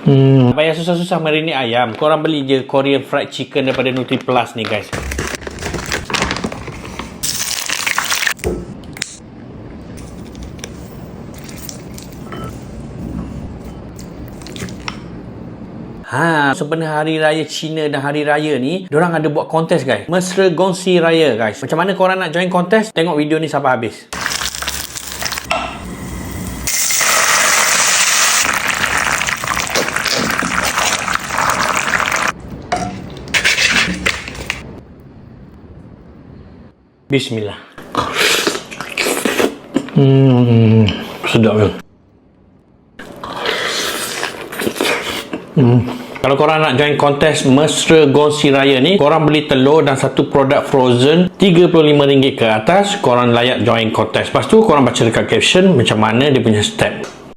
Payah susah-susah marinate ayam. Korang beli je Korean fried chicken daripada Nutri Plus ni guys. Sebenarnya Hari Raya Cina dan Hari Raya ni, diorang ada buat kontes guys. Mesra Gongsi Raya guys. Macam mana korang nak join kontes? Tengok video ni sampai habis. Bismillah. Sedap kan? Kalau korang nak join kontes Mesra Gongsi Raya ni, korang beli telur dan satu produk frozen RM35 ke atas, korang layak join kontes. Lepas tu korang baca dekat caption macam mana dia punya step.